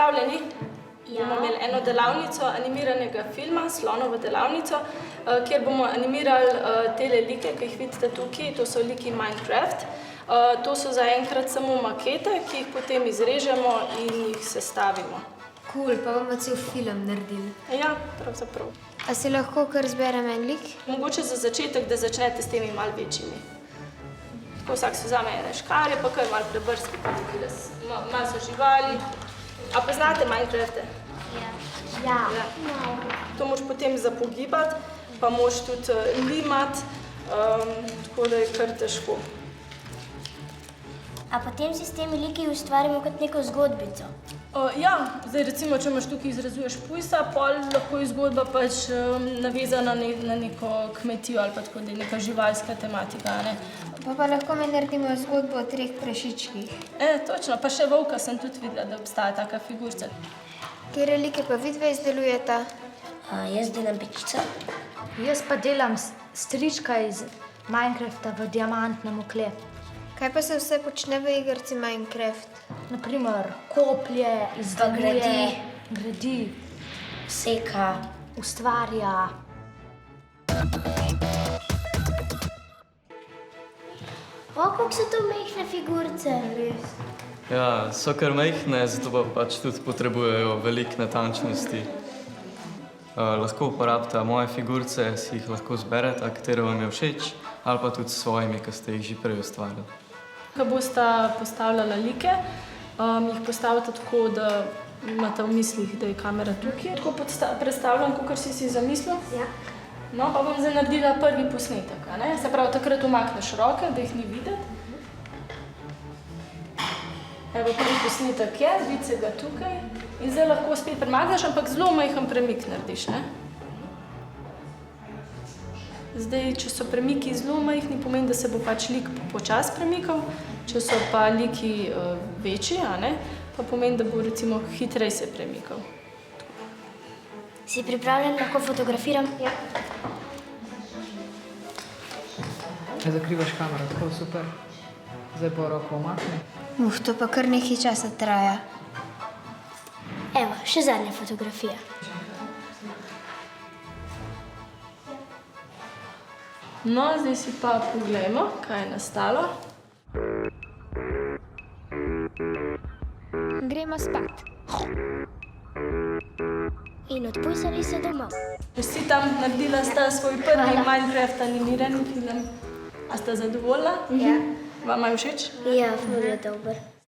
pripravljeni? Bomo imeli eno delavnico animiranega filma, Slonovo delavnico, kjer bomo animirali tele like, ki jih vidite tukaj, to so liki Minecraft. To so zaenkrat samo makete, ki jih potem izrežemo in jih sestavimo. Cool, pa bomo cel film naredili. Ja, pravzaprav. A si lahko kar zberem en lik? Mogoče za začetek, da začnete s temi malo večjimi. Tako vsak si vzame ene škarje, pa kar malo prebrski, pa tukaj malo so živali. A poznate Minecrafte? Ja. To moraš potem zapogibati, pa moraš tudi limati, tako da je kar težko. A potem si s temi liki ustvarimo kot neko zgodbico? Ja, zdaj recimo, če imaš tukaj izrezuješ pujsa, pol lahko je zgodba pač navezana na neko kmetijo ali pa tako, da je neka živalska tematika, ne. Pa lahko mi naredimo zgodbo o 3 prašičkih. Točno, pa še volka sem tudi videla, da obstaja taka figurica. Katere like pa vidve izdelujeta? Jaz delam pečico. Jaz pa delam strička iz Minecrafta v diamantnem oklepu. Kaj pa se vse počne v igrci Minecraft? Naprimer, koplje, izdeluje, gradi, Seka. ustvarja. Kako so to majhne figurice? Ja, so kar majhne, zato pa pač tudi potrebujejo veliko natančnosti. Lahko uporabite moje figurice, si jih lahko zberete, katere vam je všeč, ali pa tudi s svojimi, ki ste jih že prej ustvarili. Ko bosta postavljala like, jih postavite tako, da imate v mislih, da je kamera tukaj. Tako predstavljam, kakor si zamislil? Ja. No, pa bom zdaj naredila prvi posnetek, a ne? Se pravi, takrat umakneš roke, da jih ni videti. Evo, prvi posnetek je, vidi se ga tukaj. In zdaj lahko spet premakneš, ampak zelo majhen premik narediš, ne? Zdaj, če so premiki zelo majhni, pomeni, da se bo pač lik počasi premikal. Če so pa liki večji, a ne, pa pomeni, da bo recimo hitreje se premikal. Si pripravljen, lahko fotografiram? Ja. Zakrivaš kamero, tako super. Zdaj pa roko umakni. To pa kar nekaj časa traja. Evo, še zadnja fotografija. No, zdaj si pa poglejmo, kaj je nastalo. Gremo spat. In odpujsali se domov. Vsi tam naredila sta svoj prvi Minecraft animirani film. A sta zadovoljna? Ja. Vama je všeč? Ja, ful je dober.